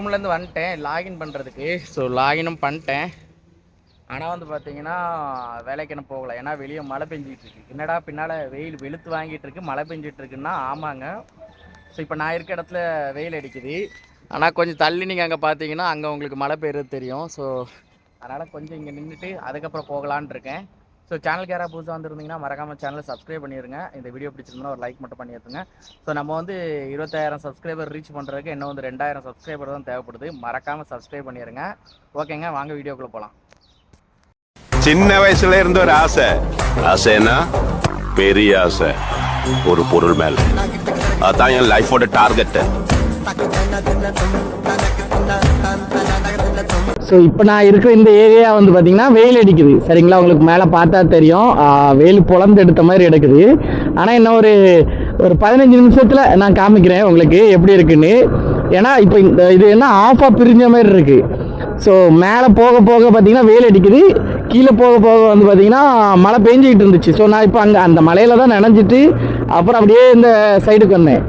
குரோம்லேருந்து வந்துட்டேன் லாகின் பண்ணுறதுக்கு. ஸோ லாகினும் பண்ணிட்டேன். ஆனால் வந்து பார்த்தீங்கன்னா வேலைக்கு என்ன போகலை. ஏன்னா வெளியே மழை பெஞ்சிட்டு இருக்கு. என்னடா பின்னால் வெயில் வெளுத்து வாங்கிட்டு இருக்கு, மழை பெஞ்சிட்டு இருக்குன்னா ஆமாங்க. ஸோ இப்போ நான் இருக்க இடத்துல வெயில் அடிக்குது. ஆனால் கொஞ்சம் தள்ளி நீங்கள் அங்கே பார்த்தீங்கன்னா அங்கே உங்களுக்கு மழை பெய்யுறது தெரியும். ஸோ அதனால் கொஞ்சம் இங்கே நின்றுட்டு அதுக்கப்புறம் போகலான் இருக்கேன். ஸோ சேனலுக்கு யாராவது புதுசாக வந்துருந்தீங்கன்னா மறக்காமல் சேனலை சப்ஸ்கிரைப் பண்ணிடுங்க. இந்த வீடியோ பிடிச்சிருந்தா ஒரு லைக் மட்டும் பண்ணிடுங்க. ஸோ நம்ம வந்து 20000 சப்ஸ்கிரைபர் ரீச் பண்ணுறதுக்கு இன்னும் வந்து 2000 சப்ஸ்கிரைபர் தான் தேவைப்படுது. மறக்காமல் சப்ஸ்கிரைப் பண்ணிடுங்க. ஓகேங்க, வாங்க வீடியோக்குள்ளே போகலாம். சின்ன வயசுல இருந்த ஒரு ஆசை. ஆசைன்னா பெரிய ஆசை, ஒரு பொருள் மேல. அதான் என் லைஃபோட டார்கெட். ஸோ இப்போ நான் இருக்கிற இந்த ஏரியா வந்து பார்த்தீங்கன்னா வெயில் அடிக்குது. சரிங்களா, உங்களுக்கு மேலே பார்த்தா தெரியும் வெயில் பொழந்து எடுத்த மாதிரி எடுக்குது. ஆனால் இன்னும் ஒரு 15 நிமிஷத்தில் நான் காமிக்கிறேன் உங்களுக்கு எப்படி இருக்குன்னு. ஏன்னா இப்போ இது என்ன ஆஃபாக பிரிஞ்ச மாதிரி இருக்குது. ஸோ மேலே போக போக பார்த்தீங்கன்னா வெயில் அடிக்குது, கீழே போக போக வந்து பார்த்தீங்கன்னா மழை பெஞ்சிக்கிட்டு இருந்துச்சு. ஸோ நான் இப்போ அங்கே அந்த மலையில் தான் நனைஞ்சிட்டு அப்புறம் அப்படியே இந்த சைடுக்கு வந்தேன்.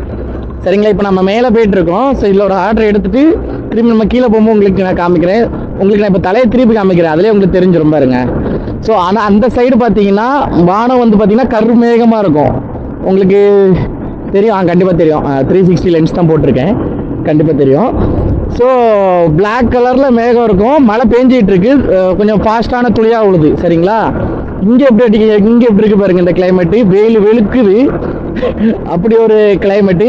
சரிங்களா, இப்போ நம்ம மேலே போயிட்டுருக்கோம். ஸோ இதில் ஒரு ஆர்டர் எடுத்துகிட்டு திரும்பி நம்ம கீழே போகும்போது உங்களுக்கு நான் காமிக்கிறேன். உங்களுக்கு நான் இப்போ தலையை திருப்பி காமிக்கிறேன், அதிலே உங்களுக்கு தெரிஞ்சிரும் பாருங்க. ஸோ ஆனால் அந்த சைடு பார்த்தீங்கன்னா வானம் வந்து பார்த்தீங்கன்னா கருமேகமாக இருக்கும். உங்களுக்கு தெரியும், கண்டிப்பாக தெரியும். 360 லென்ஸ் தான் போட்டிருக்கேன், கண்டிப்பாக தெரியும். ஸோ பிளாக் கலரில் மேகம் இருக்கும், மழை பெஞ்சிகிட்டு இருக்கு, கொஞ்சம் ஃபாஸ்ட்டான துளியாக உழுது. சரிங்களா, இங்கே எப்படி இருக்குது பாருங்கள் இந்த கிளைமேட்டு. வெயில் வெளுக்குது, அப்படி ஒரு கிளைமேட்டு.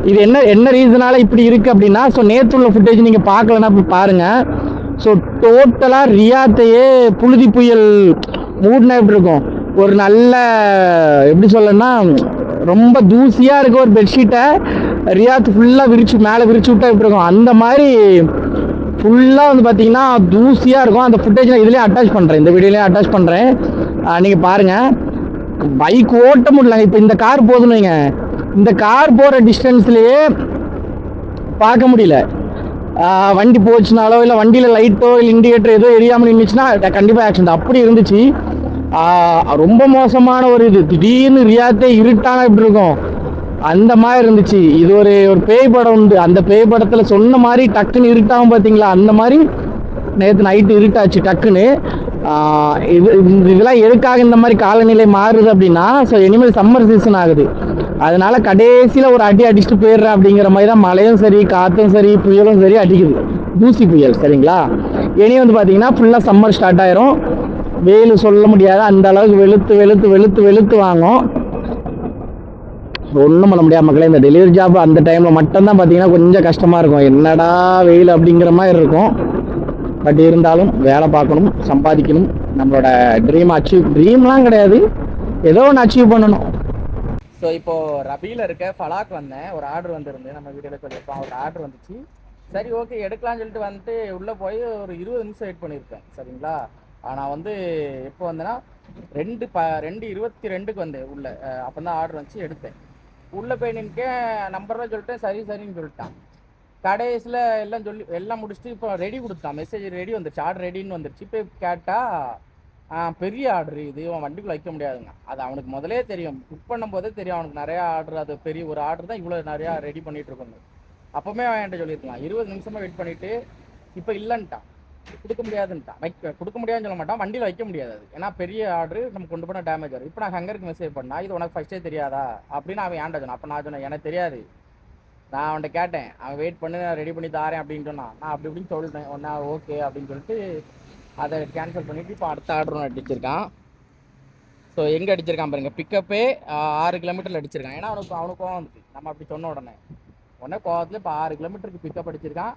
இது என்ன ரீசனால் இப்படி இருக்குது அப்படின்னா, ஸோ நேற்று உள்ள ஃபுட்டேஜ் நீங்கள் பார்க்கலன்னா போய் பாருங்கள். ஸோ டோட்டலாக ரியாத்தையே புழுதி புயல் மூடினா எப்படி இருக்கும், ஒரு நல்ல எப்படி சொல்லணும்னா ரொம்ப தூசியாக இருக்க ஒரு பெட்ஷீட்டை ரியாத் ஃபுல்லாக மேலே விரிச்சு விட்டா எப்படி இருக்கும், அந்த மாதிரி ஃபுல்லாக வந்து பார்த்தீங்கன்னா தூசியாக இருக்கும். அந்த ஃபுட்டேஜ் நான் இதுலேயே அட்டாச் பண்ணுறேன், இந்த வீடியோலேயே அட்டாச் பண்ணுறேன், நீங்கள் பாருங்கள். பைக் ஓட்ட முடியல. இப்போ இந்த கார் போதுன்னு வைங்க, இந்த கார் போகிற டிஸ்டன்ஸ்லேயே பார்க்க முடியல. வண்டி போச்சுனாலோ இல்லை வண்டியில் லைட்டோ இல்லை இண்டிகேட்டர் ஏதோ எரியாமல் நின்றுச்சுன்னா கண்டிப்பாக ஆக்சிடென்ட். அப்படி இருந்துச்சு. ரொம்ப மோசமான ஒரு இது. திடீர்னு ரியாத்தே இருட்டான எப்படி இருக்கும் அந்த மாதிரி இருந்துச்சு. இது ஒரு பேய் படம் உண்டு, அந்த பேய் படத்தில் சொன்ன மாதிரி டக்குன்னு இருட்டாகும் பார்த்தீங்களா, அந்த மாதிரி நேற்று நைட்டு இருட்டாச்சு டக்குன்னு. இதெல்லாம் எதுக்காக இந்த மாதிரி காலநிலை மாறுது அப்படின்னா, ஸோ இனிமேல் சம்மர் சீசன் ஆகுது, அதனால கடைசியில் ஒரு அடி அடிச்சுட்டு போயிடுறேன் அப்படிங்கிற மாதிரி தான் மழையும் சரி காற்றும் சரி புயலும் சரி அடிக்குது, தூசி புயல். சரிங்களா, இனி வந்து பார்த்தீங்கன்னா ஃபுல்லாக சம்மர் ஸ்டார்ட் ஆயிரும். வெயில் சொல்ல முடியாது, அந்த அளவுக்கு வெளுத்து வெளுத்து வெளுத்து வெளுத்து வாங்கும். ஒன்றும் பண்ண முடியாது மக்களே. இந்த டெலிவரி ஜாப் அந்த டைமில் மட்டும்தான் பார்த்தீங்கன்னா கொஞ்சம் கஷ்டமாக இருக்கும், என்னடா வெயில் அப்படிங்கிற மாதிரி இருக்கும். பட் இருந்தாலும் வேலை பார்க்கணும், சம்பாதிக்கணும், நம்மளோட ட்ரீம்லாம் கிடையாது, ஏதோ ஒன்று அச்சீவ் பண்ணணும். ஸோ இப்போது ரபியில் இருக்க ஃபலாக் வந்தேன், ஒரு ஆர்டர் வந்துருந்து, நம்ம வீடியோவில் சொல்லியிருப்போம், ஒரு ஆர்டர் வந்துச்சு. சரி ஓகே எடுக்கலாம்னு சொல்லிட்டு வந்துட்டு உள்ளே போய் ஒரு 20 நிமிஷம் வெயிட் பண்ணியிருக்கேன். சரிங்களா, ஆனால் வந்து எப்போ வந்தேன்னா 2:22 வந்தேன் உள்ளே. அப்போ தான் ஆர்டர் வந்துச்சு, எடுத்தேன். உள்ளே போய் நிற்கேன், நம்பர்லாம் சொல்லிட்டேன், சரின்னு சொல்லிட்டான். கடைசியில் எல்லாம் முடிச்சுட்டு இப்போ ரெடி கொடுத்தான், மெசேஜ் ரெடி வந்துருச்சு, ஆர்டர் ரெடின்னு வந்துருச்சு. இப்போ கேட்டால் பெரிய ஆர்டர் இது வண்டிக்குள்ளே வைக்க முடியாதுங்க. அது அவனுக்கு முதலே தெரியும், புக் பண்ணும்போதே தெரியும் அவனுக்கு நிறையா ஆர்டர், அது பெரிய ஒரு ஆர்டர் தான் இவ்வளோ நிறையா ரெடி பண்ணிகிட்டு இருக்கோங்க. அப்போவுமே அவன் என்கிட்ட சொல்லியிருக்கலாம். 20 நிமிஷமாக வெயிட் பண்ணிவிட்டு இப்போ இல்லைன்ட்டான், கொடுக்க முடியாதுன்ட்டான். கொடுக்க முடியாதுன்னு சொல்ல மாட்டான், வண்டியில் வைக்க முடியாது அது, ஏன்னா பெரிய ஆர்டர் நம்ம கொண்டு போனால் டேமேஜ் ஆகும். இப்போ நான் ஹங்கருக்கு மெசேஜ் பண்ணா, இது உனக்கு ஃபஸ்ட்டே தெரியாதா அப்படின்னு அவன் ஏன்டா சொன்னான். அப்போ நான் சொன்னேன் எனக்கு தெரியாது, நான் அவன்கிட்ட கேட்டேன், அவன் வெயிட் பண்ணி நான் ரெடி பண்ணி தாரேன் அப்படின்னு சொன்னான். நான் அப்படி இப்படின்னு சொல்லிட்டேன், ஒன்றா ஓகே அப்படின்னு சொல்லிட்டு அதை கேன்சல் பண்ணிவிட்டு இப்போ அடுத்த ஆர்டர் ஒன்று அடிச்சிருக்கான். ஸோ எங்கே அடிச்சிருக்கான் பாருங்க, பிக்கப்பே 6 கிலோமீட்டரில் அடிச்சிருக்கான். ஏன்னா அவனுக்கு கோவம் வந்துச்சு, நம்ம அப்படி சொன்ன உடனே கோவத்தில் இப்போ 6 கிலோமீட்டருக்கு பிக்கப் அடிச்சிருக்கான்.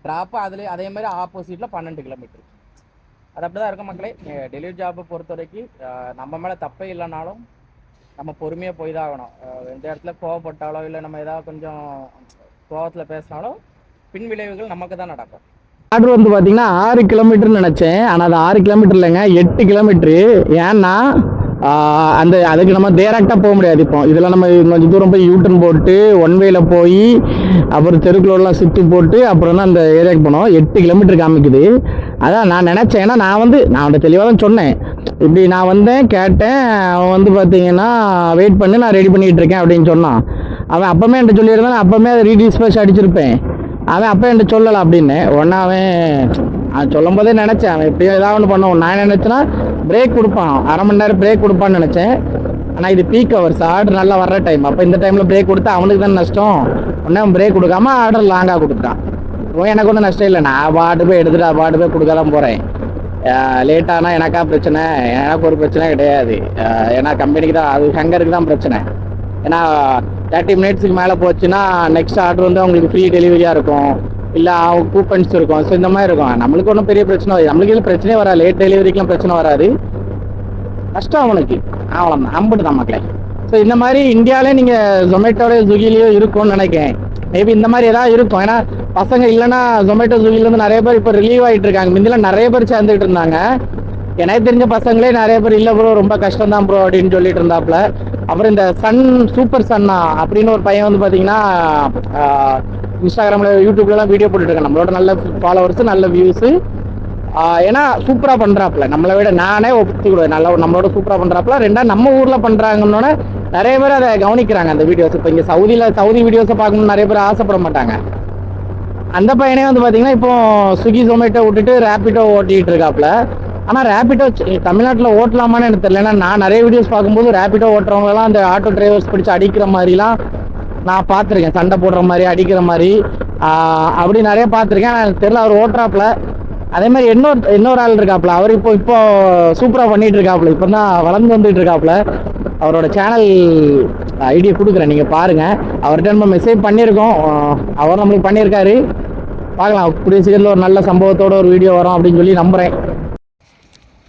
ட்ராப்பு அதே மாதிரி ஆப்போசிட்டில் 12 கிலோமீட்டர். அது அப்படி தான் இருக்கும் மக்களே. டெலிவரி ஜாப்பை பொறுத்த வரைக்கும் நம்ம மேலே தப்பே இல்லைனாலும் நம்ம பொறுமையாக போய் தான் ஆகணும். எந்த இடத்துல கோவப்பட்டாலோ இல்லை நம்ம ஏதாவது கொஞ்சம் கோவத்தில் பேசினாலோ பின் விளைவுகள் நமக்கு தான் நடக்கும். ஆர்டர் வந்து பார்த்தீங்கன்னா 6 கிலோமீட்டர்னு நினச்சேன், ஆனால் அது 6 கிலோமீட்டர் இல்லைங்க, 8 கிலோமீட்ரு. ஏன்னா அதுக்கு நம்ம டேரெக்டாக போக முடியாது. இப்போ இதில் நம்ம கொஞ்சம் தூரம் போய் யூட்டன் போட்டு ஒன்வேல போய் அப்புறம் தெருக்குள்ளலாம் சுற்றி போட்டு அப்புறம் தான் அந்த ஏரியாவுக்கு போனோம். 8 கிலோமீட்டர் காமிக்குது. அதான் நான் நினச்சேன், ஏன்னா நான் அவன்கிட்ட தெளிவாக தான் சொன்னேன், இப்படி நான் வந்தேன் கேட்டேன், அவன் வந்து பார்த்தீங்கன்னா வெயிட் பண்ணி நான் ரெடி பண்ணிகிட்டு இருக்கேன் அப்படின்னு சொன்னான். அவன் அப்போமே என்கிட்ட சொல்லியிருந்தான், அப்போமே அதை ரீடிஸ்பேச் அடிச்சிருப்பேன். அவன் அப்போ என்கிட்ட சொல்லலாம் அப்படின்னு ஒன்றா அவன் சொல்லும் போதே நினச்சேன் அவன் எப்படியோ ஏதாவது ஒன்று பண்ணுவோம். நான் நினச்சேன்னா பிரேக் கொடுப்பான், அரை மணி நேரம் பிரேக் கொடுப்பான்னு நினச்சேன். ஆனால் இது பீக் ஹவர்ஸ், ஆர்டர் நல்லா வர்ற டைம். அப்போ இந்த டைமில் பிரேக் கொடுத்தா அவனுக்கு தான் நஷ்டம். உடனே அவன் பிரேக் கொடுக்காம ஆர்டர் லாங்காக கொடுத்தான். எனக்கு ஒன்றும் நஷ்டம் இல்லை, நான் பாட்டு போய் எடுத்துகிட்டு பாட்டு போய் கொடுக்க தான் போகிறேன். லேட்டானா எனக்கா பிரச்சனை? எனக்கு ஒரு பிரச்சனை கிடையாது. ஏன்னா கம்பெனிக்கு தான், அது ஹங்கருக்கு தான் பிரச்சனை. ஏன்னா 30 மினிட்ஸுக்கு மேலே போச்சுன்னா நெக்ஸ்ட் ஆர்டர் வந்து அவங்களுக்கு ஃப்ரீ டெலிவரியாக இருக்கும், இல்லை அவங்க கூப்பன்ஸ் இருக்கும். ஸோ இந்த மாதிரி இருக்கும். நம்மளுக்கு ஒன்றும் பெரிய பிரச்சனை வராது, நம்மளுக்கு எதுவும் பிரச்சனையே வராது, லேட் டெலிவரிக்கெலாம் பிரச்சனை வராது. கஷ்டம் அவனுக்கு, அவ்வளோ அம்பிட்டு தான் மக்களே. ஸோ இந்த மாதிரி இந்தியாவிலே நீங்கள் ஜொமேட்டோட ஸ்விக்கிலேயோ இருக்கும்னு நினைக்கிறேன். மேபி இந்த மாதிரி ஏதாவது இருக்கும். ஏன்னா பசங்க இல்லைன்னா ஜொமேட்டோ ஸ்விக்கிலேருந்து நிறைய பேர் இப்போ ரிலீவ் ஆகிட்டு இருக்காங்க. முந்திலாம் நிறைய பேர் சேர்ந்துட்டு இருந்தாங்க. எனக்கு தெரிஞ்ச பசங்களே நிறைய பேர் இல்லை ப்ரோ ரொம்ப கஷ்டம் தான் ப்ரோ அப்படின்னு சொல்லிட்டு இருந்தாப்புல. அப்புறம் இந்த சூப்பர் சன்னா அப்படின்னு ஒரு பையன் வந்து பார்த்தீங்கன்னா இன்ஸ்டாகிராமில் யூடியூப்லலாம் வீடியோ போட்டுருக்கேன். நம்மளோட நல்ல ஃபாலோவர்ஸு, நல்ல வியூஸு. ஏன்னா சூப்பராக பண்ணுறாப்புல, நம்மளை விட நானே ஒப்புக்கூடாது, நல்லா நம்மளோட சூப்பராக பண்ணுறாப்புல. ரெண்டாவது நம்ம ஊரில் பண்ணுறாங்கன்னொன்னே நிறைய பேர் அதை கவனிக்கிறாங்க அந்த வீடியோஸ். இப்போ இங்கே சவுதி வீடியோஸை பார்க்கணும்னு நிறைய பேர் ஆசைப்பட மாட்டாங்க. அந்த பையனே வந்து பார்த்தீங்கன்னா இப்போ ஸ்விக்கி ஜொமேட்டோ விட்டுட்டு ரேப்பிடோ ஓட்டிகிட்டு இருக்காப்புல. ஆனால் ரேப்பிடோ தமிழ்நாட்டில் ஓட்டலாமான்னு எனக்கு தெரியல. ஏன்னா நான் நிறைய வீடியோஸ் பார்க்கும்போது ரேப்பிடோ ஓட்டுறவங்கலாம் அந்த ஆட்டோ டிரைவர்ஸ் பிடிச்சி அடிக்கிற மாதிரிலாம் நான் பார்த்துருக்கேன், சண்டை போடுற மாதிரி அடிக்கிற மாதிரி அப்படி நிறைய பார்த்துருக்கேன். ஆனால் எனக்கு தெரியல அவர் ஓட்டுறாப்புல. அதே மாதிரி இன்னொரு ஆள் இருக்காப்புல, அவர் இப்போ சூப்பராக பண்ணிட்டு இருக்காப்புல, இப்போ தான் வளர்ந்து வந்துட்டு இருக்காப்புல. அவரோட சேனல் ஐடியா கொடுக்குறேன், நீங்கள் பாருங்கள். அவர்கிட்ட நம்ம மெசேஜ் பண்ணியிருக்கோம், அவர் நம்மளுக்கு பண்ணியிருக்காரு. பார்க்கலாம், கூடிய சீக்கிரத்தில் ஒரு நல்ல சம்பவத்தோட ஒரு வீடியோ வரும் அப்படின்னு சொல்லி நம்புகிறேன்.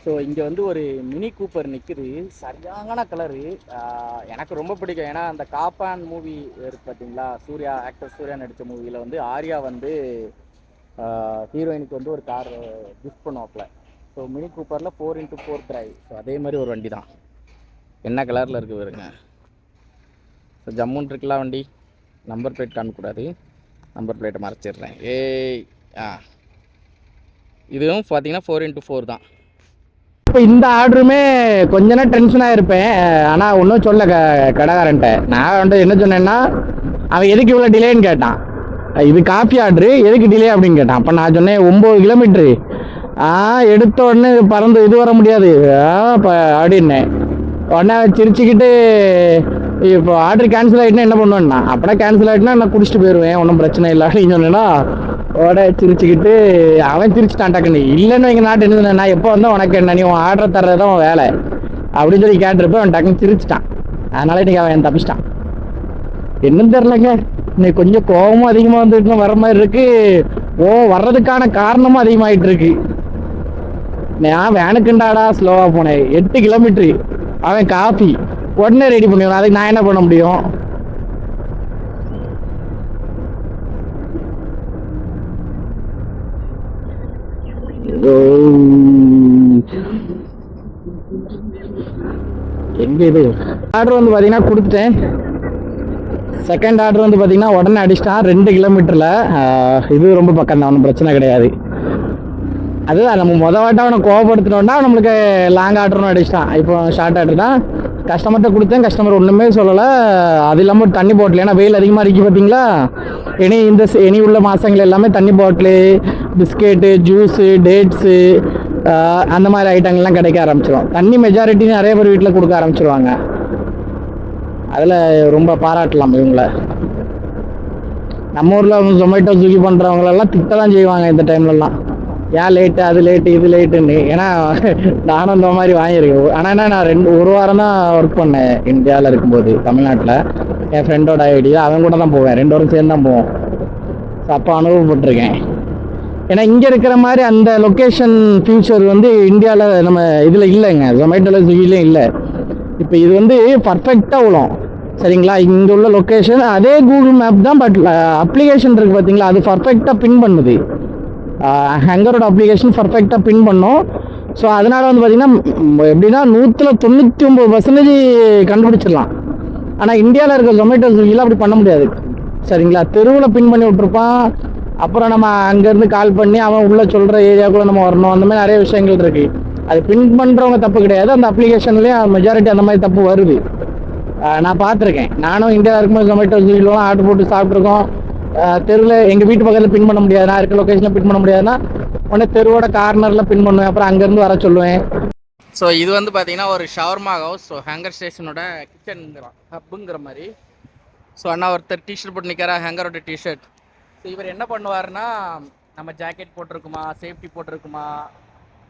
ஸோ இங்கே வந்து ஒரு மினி கூப்பர் நிற்குது, சரியான கலரு, எனக்கு ரொம்ப பிடிக்கும். ஏன்னா அந்த காப்பான் மூவி இருக்குது பார்த்தீங்களா, ஆக்டர் சூர்யா நடித்த மூவியில் வந்து ஆர்யா வந்து ஹீரோயினுக்கு வந்து ஒரு கார் கிஃப்ட் பண்ணுவாப்புல. ஸோ மினி கூப்பரில் 4x4 டிரைவ். ஸோ அதே மாதிரி ஒரு வண்டி தான், என்ன கலரில் இருக்குது பாருங்க. ஸோ ஜம்முன் இருக்குல்ல வண்டி. நம்பர் பிளேட் காமிக்கூடாது, நம்பர் பிளேட்டை மறைச்சிடுறேன். இதுவும் பார்த்தீங்கன்னா 4x4 தான். இப்போ இந்த ஆர்டருமே கொஞ்ச நேரம் டென்ஷனாக இருப்பேன். ஆனால் ஒன்றும் சொல்ல கடைக்காரன்ட்ட நான் வந்து என்ன சொன்னேன்னா, அவன் எதுக்கு இவ்வளோ டிலேன்னு கேட்டான். இது காஃபி ஆர்டரு, எதுக்கு டிலே அப்படின்னு கேட்டான். அப்போ நான் சொன்னேன் 9 கிலோமீட்ரு. எடுத்த உடனே பறந்து இது வர முடியாது இப்போ அப்படின்னேன். உடனே சிரிச்சுக்கிட்டு இப்போ ஆர்டர் கேன்சல் ஆகிட்டுனா என்ன பண்ணுவேன்னா, அப்படின்னா கேன்சல் ஆகிட்டுனா நான் குடிச்சிட்டு போயிடுவேன், ஒன்றும் பிரச்சனை இல்லை அப்படின்னு சொன்னேன்னா உடனே சிரிச்சுக்கிட்டு அவன் சிரிச்சுட்டான் டக்குன்னு. இல்லைன்னு எங்கள் நாட்டு என்ன சொன்னேன், நான் எப்போ வந்தால் உனக்கு என்ன, நீ உன் ஆர்டர் தர்றது தான் வேலை அப்படின்னு சொல்லி கேட்டிருப்பேன். அவன் டக்குன்னு சிரிச்சிட்டான். அதனால இன்னைக்கு அவன் தப்பிச்சிட்டான். என்னன்னு தெரிலங்க, இன்னைக்கு கொஞ்சம் கோபமும் அதிகமாக வந்துட்டு வர மாதிரி இருக்கு. வர்றதுக்கான காரணமும் அதிகமாகிட்டு இருக்கு. நான் வேனுக்குண்டாடா ஸ்லோவாக போனேன், 8 கிலோமீட்ரு. அவன் காஃபி உடனே ரெடி பண்ணிடுவான், அதுக்கு நான் என்ன பண்ண முடியும்? எங்க இது ஆர்டர் வந்து பார்த்தீங்கன்னா கொடுத்துட்டேன். செகண்ட் ஆர்டர் வந்து பார்த்தீங்கன்னா உடனே அடிச்சிட்டான் 2 கிலோமீட்டரில். இது ரொம்ப பக்கம் தான், ஒன்றும் பிரச்சனை கிடையாது. அதுதான் நம்ம வாட்டம் அவனை கோவப்படுத்தினோன்னா நம்மளுக்கு லாங் ஆர்டர்னு அடிச்சிட்டான். இப்போ ஷார்ட் ஆர்டர் தான். கஸ்டமர்கிட்ட கொடுத்தேன், கஸ்டமர் ஒன்றுமே சொல்லலை. அது இல்லாமல் தண்ணி பாட்டில், ஏன்னா வெயில் அதிகமாக இருக்கு பார்த்தீங்களா. இனி உள்ள மாதங்கள் எல்லாமே தண்ணி பாட்டிலு, பிஸ்கெட்டு, ஜூஸு, டேட்ஸு அந்த மாதிரி ஐட்டங்கள்லாம் கிடைக்க ஆரம்பிச்சிடும். தண்ணி மெஜாரிட்டி நிறைய பேர் வீட்டில் கொடுக்க ஆரம்பிச்சிருவாங்க. அதில் ரொம்ப பாராட்டலாம் இவங்கள. நம்ம ஊரில் ஜொமேட்டோ ஸ்விக்கி பண்ணுறவங்களெல்லாம் திட்ட தான் செய்வாங்க இந்த டைம்லலாம். ஏன் லேட்டு, அது லேட்டு, இது லேட்டுன்னு. ஏன்னா நானும் இந்த மாதிரி வாங்கியிருக்கேன். ஆனால் என்ன, நான் ஒரு வாரம் தான் ஒர்க் பண்ணேன் இந்தியாவில் இருக்கும்போது. தமிழ்நாட்டில் என் ஃப்ரெண்டோட ஐடியா, அவன் கூட தான் போவேன், 2 வாரம் சேர்ந்து தான் போவோம். ஸோ அப்போ அனுபவப்பட்டிருக்கேன். ஏன்னா இங்கே இருக்கிற மாதிரி அந்த லொக்கேஷன் ஃபியூச்சர் வந்து இந்தியாவில் நம்ம இதில் இல்லைங்க, ஜொமேட்டோவில் ஸ்விக்கிலையும் இல்லை. இப்போ இது வந்து பர்ஃபெக்டாக விழும் சரிங்களா. இங்கே உள்ள லொக்கேஷன் அதே கூகுள் மேப் தான், பட் அப்ளிகேஷன் இருக்குது பார்த்தீங்களா, அது பர்ஃபெக்டாக பின் பண்ணுது. ஹங்கரோட அப்ளிகேஷன் பர்ஃபெக்டாக பின் பண்ணோம். ஸோ அதனால் வந்து பார்த்திங்கன்னா எப்படின்னா 99% கண்டுபிடிச்சிடலாம். ஆனால் இந்தியாவில் இருக்க ஜொமேட்டோ ஸ்விக்கியில் அப்படி பண்ண முடியாது சரிங்களா. தெருவில் பின் பண்ணி விட்ருப்பான். அப்புறம் நம்ம அங்கேருந்து கால் பண்ணி அவன் உள்ளே சொல்கிற ஏரியாவுக்குள்ளே நம்ம வரணும். அந்த மாதிரி நிறைய விஷயங்கள் இருக்குது. அது பின் பண்ணுறவங்க தப்பு கிடையாது, அந்த அப்ளிகேஷன்லேயும் மெஜாரிட்டி அந்த மாதிரி தப்பு வருது. நான் பார்த்துருக்கேன். நானும் இந்தியாவில் இருக்கும்போது ஜொமேட்டோ ஸ்விக்கிலாம் ஆர்டர் போட்டு சாப்பிட்ருக்கோம். தெருவில் எங்கள் வீட்டு பக்கத்தில் பின் பண்ண முடியாது, நான் இருக்க லொக்கேஷனில் பின் பண்ண முடியாதுன்னா உடனே தெருவோட கார்னரில் பின் பண்ணுவேன். அப்புறம் அங்கேருந்து வர சொல்லுவேன். ஸோ இது வந்து பார்த்தீங்கன்னா ஒரு ஷவர்மா ஹவுஸ். ஸோ ஹேங்கர் ஸ்டேஷனோட கிச்சனுங்கிறான், ஹப்புங்கிற மாதிரி. ஸோ அண்ணா ஒருத்தர் டிஷர்ட் போட்டு நிற்கிறா, ஹேங்கரோட டிஷர்ட். ஸோ இவர் என்ன பண்ணுவார்னா, நம்ம ஜாக்கெட் போட்டிருக்குமா, சேஃப்டி போட்டிருக்குமா,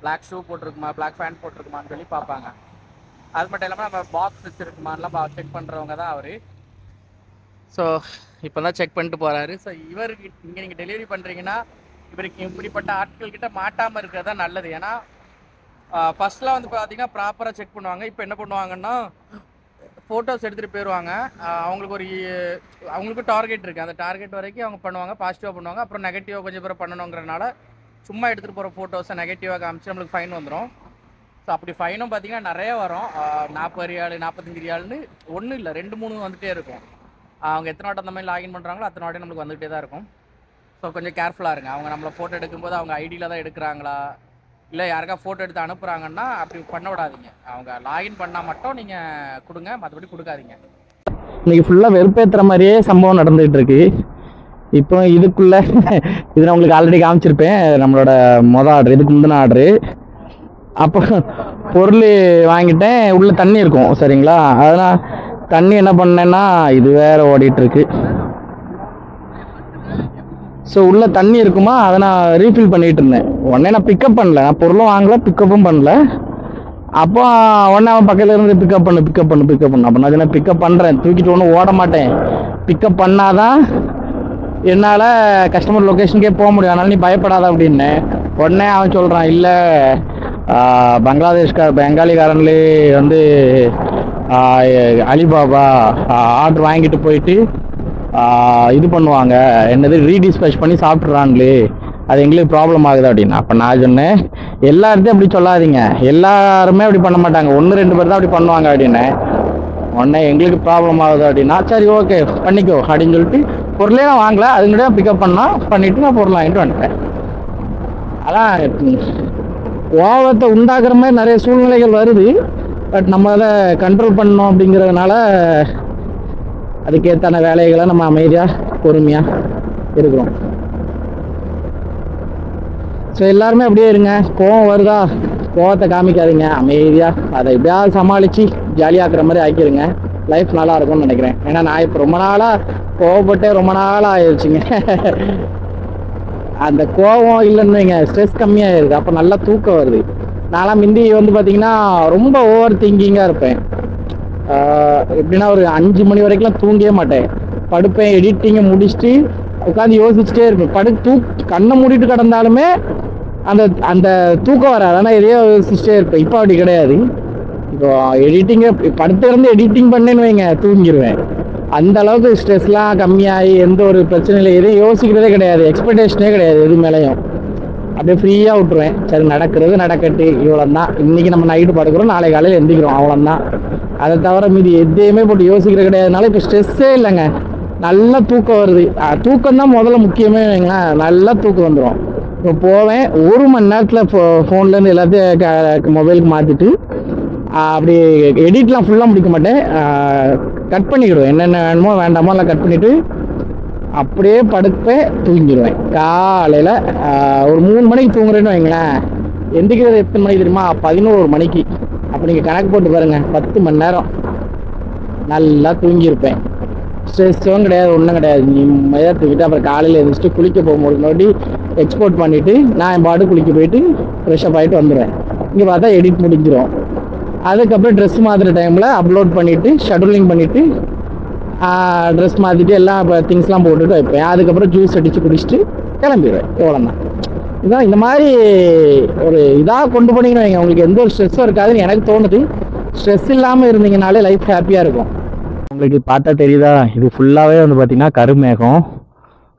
பிளாக் ஷூ போட்டிருக்குமா, பிளாக் பேண்ட் போட்டிருக்குமான்னு சொல்லி பார்ப்பாங்க. அது மட்டும் இல்லாமல் நம்ம பாக்ஸ் வச்சுருக்குமான்லாம் செக் பண்ணுறவங்க தான் அவர். ஸோ இப்போ தான் செக் பண்ணிட்டு போகிறாரு. ஸோ இவருக்கு இங்கே நீங்கள் டெலிவரி பண்ணுறீங்கன்னா இவருக்கு இப்படிப்பட்ட ஆட்கள் கிட்ட மாட்டாமல் இருக்கிறது தான் நல்லது. ஏன்னா ஃபஸ்ட்லாம் வந்து பார்த்தீங்கன்னா ப்ராப்பராக செக் பண்ணுவாங்க. இப்போ என்ன பண்ணுவாங்கன்னா ஃபோட்டோஸ் எடுத்துகிட்டு போயிடுவாங்க. அவங்களுக்கு டார்கெட் இருக்குது. அந்த டார்கெட் வரைக்கும் அவங்க பண்ணுவாங்க, பாசிட்டிவாக பண்ணுவாங்க. அப்புறம் நெகட்டிவாக கொஞ்சம் பேர் பண்ணணுங்கிறனால சும்மா எடுத்துகிட்டு போகிற ஃபோட்டோஸை நெகட்டிவாக காமிச்சு நம்மளுக்கு ஃபைன் வந்துடும். ஸோ அப்படி ஃபைனும் பார்த்தீங்கன்னா நிறைய வரும். 40 ரியால் 45 ரியால்னு ஒன்றும் இல்லை, 2-3 வந்துகிட்டே இருக்கும். அவங்க எத்தனை வாட்டி அந்த மாதிரி லாகின் பண்ணுறாங்களோ அத்தனை வாட்டி நம்மளுக்கு வந்துகிட்டே தான் இருக்கும். ஸோ கொஞ்சம் கேர்ஃபுல்லாக இருங்க. அவங்க நம்மளை ஃபோட்டோ எடுக்கும்போது அவங்க ஐடியில் தான் எடுக்கிறாங்களா, இல்லை யாருக்கா ஃபோட்டோ எடுத்து அனுப்புகிறாங்கன்னா அப்படி பண்ண விடாதீங்க. அவங்க லாகின் பண்ணால் மட்டும் நீங்கள் கொடுங்க, மற்றபடி கொடுக்காதீங்க. இன்னைக்கு ஃபுல்லாக வெறுப்பேற்றுற மாதிரியே சம்பவம் நடந்துகிட்டு இருக்கு. இப்போ இதுக்குள்ளே இது நான் உங்களுக்கு ஆல்ரெடி காமிச்சிருப்பேன், நம்மளோட ஆர்டர், இதுக்கு முந்தின ஆர்டரு. அப்போ பொருள் வாங்கிட்டேன், உள்ளே தண்ணி இருக்கும் சரிங்களா. அதனால் தண்ணி என்ன பண்ணேன்னா, இது வேற ஓடிட்டுருக்கு. ஸோ உள்ளே தண்ணி இருக்குமா, அதை நான் ரீஃபில் பண்ணிகிட்டு இருந்தேன். உடனே நான் பிக்கப் பண்ணல, நான் பொருளும் வாங்கலை, பிக்கப்பும் பண்ணல. அப்போ உடனே அவன் பக்கத்தில் இருந்து பிக்கப் பண்ணு. அப்போ நான் பிக்கப் பண்ணுறேன், தூக்கிட்டு ஒன்றும் ஓட மாட்டேன். பிக்கப் பண்ணாதான் என்னால் கஸ்டமர் லொக்கேஷனுக்கே போக முடியும், அதனால நீ பயப்படாத அப்படின்னு. உடனே அவன் சொல்கிறான், இல்லை பெங்காலிக்காரன்லே வந்து அலிபாபா ஆர்டர் வாங்கிட்டு போயிட்டு இது பண்ணுவாங்க, என்னது ரீடிஸ்பேச் பண்ணி சாப்பிட்றாங்களே, அது எங்களுக்கு ப்ராப்ளம் ஆகுது அப்படின்னு. அப்போ நான் சொன்னேன், எல்லா இடத்தையும் அப்படி சொல்லாதீங்க, எல்லாருமே அப்படி பண்ண மாட்டாங்க, 1-2 பேர் தான் அப்படி பண்ணுவாங்க அப்படின்னு. உடனே எங்களுக்கு ப்ராப்ளம் ஆகுது அப்படின்னா, சரி ஓகே பண்ணிக்கோ அப்படின்னு சொல்லிட்டு பொருளே நான் வாங்கலை, அதுங்கிட்ட பிக்கப் பண்ணிவிட்டு நான் பொருள் வாங்கிட்டு வந்துட்டேன். அதான் கோபத்தை உண்டாக்குற மாதிரி நிறைய சூழ்நிலைகள் வருது. பட் நம்ம அதை கண்ட்ரோல் பண்ணோம் அப்படிங்கிறதுனால அதுக்கேற்றான வேலைகளை நம்ம அமைதியாக பொறுமையாக இருக்கிறோம். ஸோ எல்லாருமே அப்படியே இருங்க. கோவம் வருதா, கோவத்தை காமிக்காதீங்க, அமைதியாக அதை எப்படியாவது சமாளித்து ஜாலியாக்குற மாதிரி ஆக்கிடுங்க. லைஃப் நல்லா இருக்கும்னு நினைக்கிறேன். ஏன்னா நான் இப்போ ரொம்ப நாளாக கோவப்பட்டே ரொம்ப நாளாக ஆயிடுச்சுங்க. அந்த கோவம் இல்லைன்னு வைங்க, ஸ்ட்ரெஸ் கம்மியாகிருக்கு, அப்போ நல்லா தூக்கம் வருது. நான்லாம் முந்தி வந்து பார்த்திங்கன்னா ரொம்ப ஓவர் திங்கிங்காக இருப்பேன். எப்படின்னா ஒரு 5 மணி வரைக்கும்லாம் தூங்கவே மாட்டேன். படுப்பேன், எடிட்டிங்கை முடிச்சுட்டு உட்காந்து யோசிச்சுட்டே இருப்பேன். கண்ணை மூடிட்டு கிடந்தாலுமே அந்த அந்த தூக்கம் வராது, ஆனால் எதையோ யோசிச்சுட்டே இருப்பேன். இப்போ அப்படி கிடையாது. இப்போ எடிட்டிங்கை படுத்துலேருந்து எடிட்டிங் பண்ணேன்னு வைங்க, தூங்கிடுவேன். அந்த அளவுக்கு ஸ்ட்ரெஸ்லாம் கம்மியாகி எந்த ஒரு பிரச்சனையில் எதையும் யோசிக்கிறதே கிடையாது, எக்ஸ்பெக்டேஷனே கிடையாது எது மேலேயும். அப்படியே ஃப்ரீயாக விட்டுருவேன். சரி நடக்கிறது நடக்கட்டு, இவ்வளோதான். இன்றைக்கி நம்ம நைட்டு படுக்கிறோம், நாளை காலையில் எந்திக்கிறோம், அவ்வளோதான். அதை தவிர மீதி எதையுமே போட்டு யோசிக்கிறது கிடையாதுனால இப்போ ஸ்ட்ரெஸ்ஸே இல்லைங்க. நல்லா தூக்கம் வருது. தூக்கம் தான் முதல்ல முக்கியமே வைங்களேன். நல்லா தூக்கம் வந்துடும். இப்போ போவேன், 1 மணி நேரத்தில் ஃபோன்லேருந்து எல்லாத்தையும் மொபைலுக்கு மாற்றிட்டு அப்படி எடிட்லாம் ஃபுல்லாக முடிக்க மாட்டேன், கட் பண்ணிக்கிடுவேன். என்னென்ன வேணுமோ வேண்டாமோ எல்லாம் கட் பண்ணிவிட்டு அப்படியே படுப்பேன், தூங்கிடுவேன். காலையில் ஒரு 3 மணிக்கு தூங்குறேன்னு வைங்களேன், எந்திக்கிறது எத்தனை மணிக்கு தெரியுமா? 11 மணிக்கு. அப்போ நீங்கள் கணக்கு போட்டு பாருங்கள், 10 மணி நேரம் நல்லா தூங்கியிருப்பேன். ஸ்ட்ரெஸ்ஸும் கிடையாது, ஒன்றும் கிடையாது. நிம்மதியாக தூக்கிட்டு அப்புறம் காலையில் எழுந்திரிச்சிட்டு குளிக்க போகும்போது மறுபடி எக்ஸ்போர்ட் பண்ணிவிட்டு நான் என் பாட்டு குளிக்க போயிட்டு ஃப்ரெஷ்ஷப் ஆகிட்டு வந்துடுவேன். இங்கே பார்த்தா எடிட் முடிஞ்சிடும். அதுக்கப்புறம் ட்ரெஸ் மாற்றுற டைமில் அப்லோட் பண்ணிவிட்டு ஷெடியூலிங் பண்ணிவிட்டு ட்ரெஸ் மாற்றிட்டு எல்லாம் இப்போ திங்ஸ்லாம் போட்டுட்டு வைப்பேன். அதுக்கப்புறம் ஜூஸ் அடித்து குடிச்சிட்டு கிளம்பிடுவேன். எவ்வளோதான். இதுதான் இந்த மாதிரி ஒரு இதாக கொண்டு போனீங்கன்னு வைங்க, உங்களுக்கு எந்த ஒரு ஸ்ட்ரெஸ்ஸும் இருக்காதுன்னு எனக்கு தோணுது. ஸ்ட்ரெஸ் இல்லாமல் இருந்தீங்கனாலே லைஃப் ஹாப்பியாக இருக்கும். உங்களுக்கு பார்த்தா தெரியுதா, இது ஃபுல்லாகவே வந்து பார்த்திங்கன்னா கருமேகம்.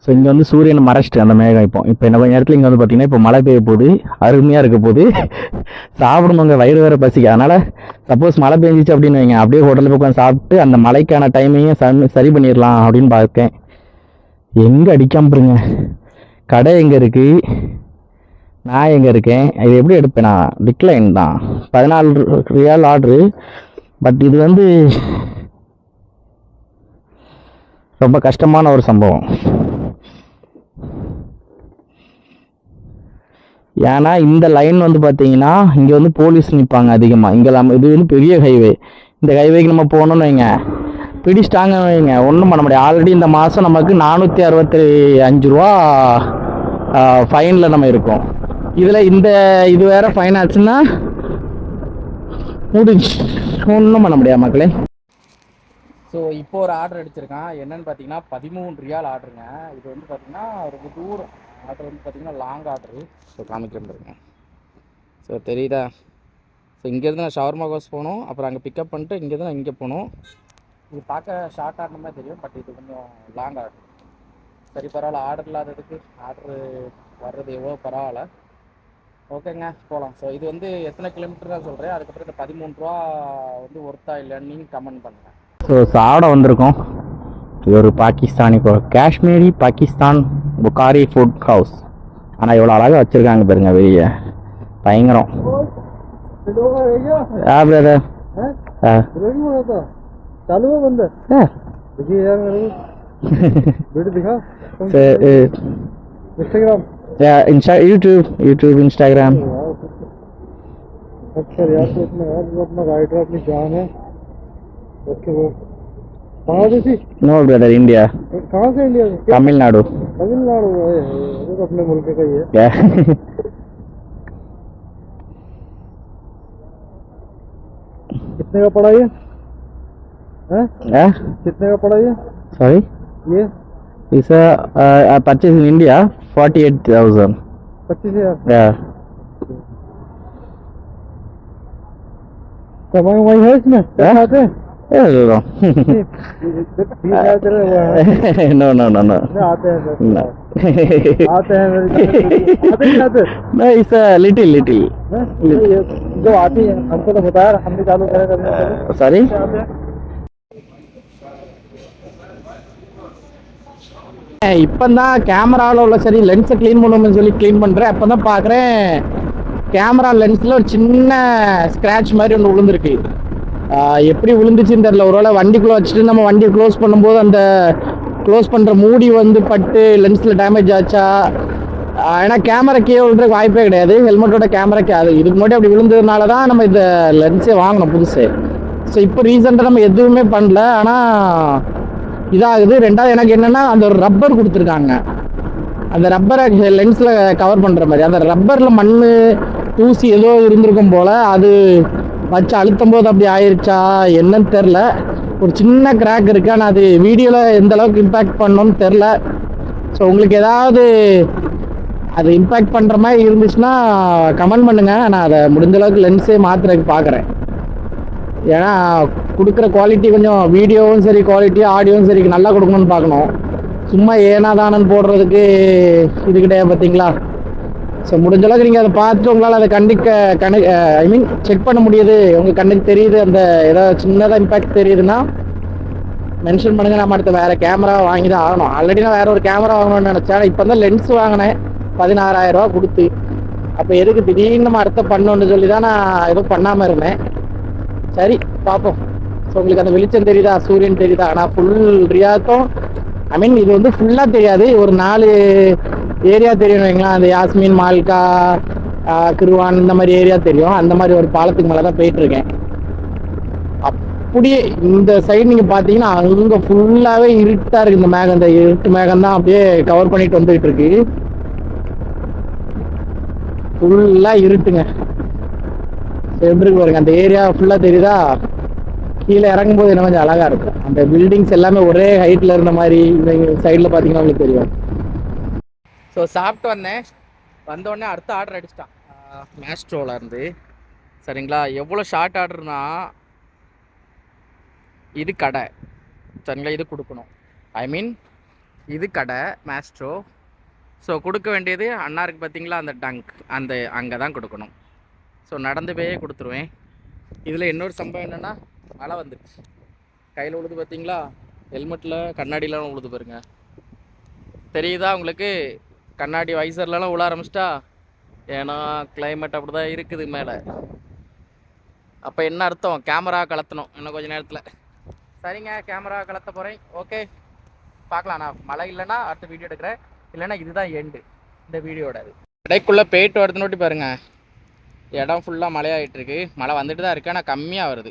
ஸோ இங்கே வந்து சூரியனை மறைச்சிட்டு அந்த மேகம் இப்போ என்ன கொஞ்சம் நேரத்தில் இங்கே வந்து பார்த்திங்கன்னா இப்போ மழை பெய்ய போகுது, அருமையாக இருக்க போகுது. சாப்பிடணுங்க, வயிறு வேறு பசிக்கு. அதனால் சப்போஸ் மழை பெஞ்சிச்சு அப்படின்னு வைங்க, அப்படியே ஹோட்டலில் போய் உட்காந்து சாப்பிட்டு அந்த மழைக்கான டைமையும் சரி பண்ணிடலாம் அப்படின்னு பார்க்கேன். எங்கே அடிக்காமருங்க, கடை எங்கே இருக்குது, நான் எங்கே இருக்கேன், இது எப்படி எடுப்பேன்? நான் டிக்ளைன் தான், 14 ரியால் ஆர்டரு. பட் இது வந்து ரொம்ப கஷ்டமான ஒரு சம்பவம். ஏன்னா இந்த லைன் வந்து பார்த்தீங்கன்னா இங்கே வந்து போலீஸ் நிற்பாங்க அதிகமாக. இங்கே இது வந்து பெரிய ஹைவே. இந்த ஹைவேக்கு நம்ம போகணும்னு வைங்க, பிடிச்சிட்டாங்க வைங்க, ஒன்றும் பண்ண முடியாது. ஆல்ரெடி இந்த மாதம் நமக்கு 465 ரூபா ஃபைனில் நம்ம இருக்கோம். இதில் இது வேற ஃபைன் ஆச்சுன்னா முடிஞ்சு, ஒன்றும் பண்ண முடியாது மக்களே. ஸோ இப்போ ஒரு ஆர்டர் அடிச்சிருக்கான். என்னன்னு பார்த்தீங்கன்னா 13 ரியால் ஆர்டருங்க. இது வந்து பார்த்தீங்கன்னா ரொம்ப தூரம் ஆர்டர், வந்து பார்த்தீங்கன்னா லாங் ஆர்டரு. ஸோ காமிக்கிறேன். ஸோ தெரியுதா? ஸோ இங்கேருந்து நான் ஷவர்மா கோஸ் போகணும், அப்புறம் அங்கே பிக்கப் பண்ணிட்டு இங்கேருந்து நான் இங்கே போகணும். இது பார்க்க ஷார்ட் ஆர்டர் மாதிரி தெரியும், பட் இது கொஞ்சம் லாங் ஆர்டர். சரி பரவாயில்ல, ஆர்டர் இல்லாததுக்கு ஆர்டரு வர்றது எவ்வளோ பரவாயில்ல. ஓகேங்க, போகலாம். ஸோ இது வந்து எத்தனை கிலோமீட்டர் தான் சொல்கிறேன், அதுக்கப்புறம் இந்த 13 ரூபா வந்து ஒர்த்தா இல்லைன்னு நீங்கள் கமெண்ட் பண்ணுங்கள். ஸோ சாப்பிட வந்திருக்கோம். இது ஒரு பாகிஸ்தானி காஷ்மீரி பாகிஸ்தான் புகாரி ஃபுட் ஹவுஸ். ஆனால் இவ்வளோ அழகாக வச்சுருக்காங்க பாருங்க வெளியே, பயங்கரம். பிரதர் चालू है बंद देखिए यार मेरे वीडियो दिखा इंस्टाग्राम यूट्यूब इंस्टाग्राम। अच्छा यार तो इसमें यार वो अपना राइटर अपनी जान है। ओके वो बांग्लादेशी? No brother, India. कहाँ से इंडिया? तमिलनाडु। तमिलनाडु तो अपने मुल्क का ही है। क्या? कितने का पड़ा ये? कितने का पड़ा ये? सॉरी, ये इस परचेज इन इंडिया 48,000। 25,000। कमाई वही है इसमें? आते हैं? नो नो नो नो, आते हैं no. आते हैं नहीं, इस लिटिल जो आती है हमको तो बताया, हम भी चालू करें। सॉरी, இப்போதான் கேமராவில் உள்ள சரி லென்ஸை க்ளீன் பண்ணுவோம்னு சொல்லி க்ளீன் பண்ணுறேன். அப்போ தான் பார்க்குறேன் கேமரா லென்ஸில் ஒரு சின்ன ஸ்க்ராட்ச் மாதிரி ஒன்று விழுந்துருக்கு. எப்படி விழுந்துச்சுன்னு தெரில. ஒருவேளை வண்டிக்குள்ளே வச்சுட்டு நம்ம வண்டியை க்ளோஸ் பண்ணும்போது அந்த க்ளோஸ் பண்ணுற மூடி வந்து பட்டு லென்ஸில் டேமேஜ் ஆச்சா? ஏன்னா கேமராக்கே விழுறதுக்கு வாய்ப்பே கிடையாது, ஹெல்மெட்டோட கேமராக்கே. அது இதுக்கு முன்னாடி அப்படி விழுந்ததுனால தான் நம்ம இந்த லென்ஸே வாங்கணும் புதுசு. ஸோ இப்போ ரீசெண்டாக நம்ம எதுவுமே பண்ணல, ஆனால் இதாகுது. ரெண்டாவது எனக்கு என்னென்னா அந்த ஒரு ரப்பர் கொடுத்துருக்காங்க, அந்த ரப்பரை லென்ஸில் கவர் பண்ணுற மாதிரி. அந்த ரப்பரில் மண் தூசி ஏதோ இருந்திருக்கும் போல், அது வச்சு அழுத்தும் போது அப்படி ஆயிடுச்சா என்னன்னு தெரில. ஒரு சின்ன கிராக் இருக்குது, ஆனால் அது வீடியோவில் எந்த அளவுக்கு இம்பேக்ட் பண்ணணும்னு தெரில. ஸோ உங்களுக்கு ஏதாவது அது இம்பேக்ட் பண்ணுற மாதிரி இருந்துச்சுன்னா கமெண்ட் பண்ணுங்கள். நான் அதை முடிஞ்ச அளவுக்கு லென்ஸே மாற்றுறதுக்கு பார்க்குறேன். ஏன்னா கொடுக்குற குவாலிட்டி கொஞ்சம் வீடியோவும் சரி, குவாலிட்டி ஆடியோவும் சரி நல்லா கொடுக்கணும்னு பார்க்கணும். சும்மா ஏனாதானன்னு போடுறதுக்கு இது கிடையாது பார்த்தீங்களா? ஸோ முடிஞ்ச அளவுக்கு நீங்கள் அதை பார்த்துட்டு உங்களால் அதை ஐ மீன் செக் பண்ண முடியுது, உங்கள் கண்ணுக்கு தெரியுது, அந்த ஏதாவது சின்னதாக இம்பேக்ட் தெரியுதுன்னா மென்ஷன் பண்ணுங்கள். நம்ம அடுத்த வேறு கேமரா வாங்கி தான் ஆகணும். ஆல்ரெடி நான் வேறு ஒரு கேமரா வாங்கணும்னு நினச்சேன். இப்போ தான் லென்ஸ் வாங்கினேன் 16,000 ரூபா கொடுத்து. அப்போ எதுக்கு திடீர்னு நம்ம அடுத்த பண்ணணுன்னு சொல்லி தான் நான் எதுவும் பண்ணாமல் இருந்தேன். சரி பார்ப்போம். ஸோ உங்களுக்கு அந்த வெளிச்சம் தெரியுதா, சூரியன் தெரியுதா? ஆனால் ஃபுல் ரியாத்தும் ஐ மீன் இது வந்து ஃபுல்லாக தெரியாது, ஒரு 4 ஏரியா தெரியும் வைங்களா. அந்த யாஸ்மின், மால்கா, கிருவான் இந்த மாதிரி ஏரியா தெரியும். அந்த மாதிரி ஒரு பாலத்துக்கு மேலே தான் போயிட்டுருக்கேன். அப்படியே இந்த சைடு நீங்கள் பார்த்தீங்கன்னா அங்கே ஃபுல்லாகவே இருட்டாக இருக்குது. இந்த மேகம், இந்த இருட்டு மேகம் தான் அப்படியே கவர் பண்ணிட்டு வந்துகிட்டு இருக்கு. ஃபுல்லாக இருட்டுங்க. எப்படி பாருங்க, அந்த ஏரியா ஃபுல்லாக தெரியுதா? கீழே இறங்கும்போது என்ன கொஞ்சம் அழகாக இருக்கும். அந்த பில்டிங்ஸ் எல்லாமே ஒரே ஹைட்டில் இருந்த மாதிரி இந்த சைடில் பார்த்தீங்கன்னா உங்களுக்கு தெரியும். ஸோ சாப்பிட்டு வந்தோடனே அடுத்த ஆர்டர் அடிச்சிட்டான் மேஸ்ட்ரோவில் இருந்து. சரிங்களா, எவ்வளோ ஷார்ட் ஆர்டர்னா இது கடை. சரிங்களா, இது கொடுக்கணும். ஐ மீன் இது கடை மேஸ்ட்ரோ. ஸோ கொடுக்க வேண்டியது அண்ணாருக்கு பார்த்தீங்களா அந்த டங்க், அங்கே தான் கொடுக்கணும். ஸோ நடந்து போயே கொடுத்துருவேன். இதில் இன்னொரு சம்பவம் என்னென்னா, மழை வந்துடுச்சு. கையில் உழுது பார்த்தீங்களா, ஹெல்மெட்டில் கண்ணாடிலாம் உழுது பாருங்க. தெரியுதா உங்களுக்கு? கண்ணாடி வைசர்லாம் உள்ள ஆரம்பிச்சிட்டா. ஏன்னா கிளைமேட் அப்படி தான் இருக்குது மேலே. அப்போ என்ன அர்த்தம்? கேமரா கலத்தணும் இன்னும் கொஞ்சம் நேரத்தில். சரிங்க, கேமரா கலத்த போகிறேன். ஓகே, பார்க்கலாம். நான் மழை இல்லைன்னா அடுத்த வீடியோ எடுக்கிறேன், இல்லைன்னா இதுதான் எண்டு இந்த வீடியோட. கடைக்குள்ளே போயிட்டு வருதுன்னு பாருங்க, இடம் ஃபுல்லாக மழையாகிட்டு இருக்கு. மழை வந்துட்டு தான் இருக்கு, ஆனால் கம்மியாக வருது.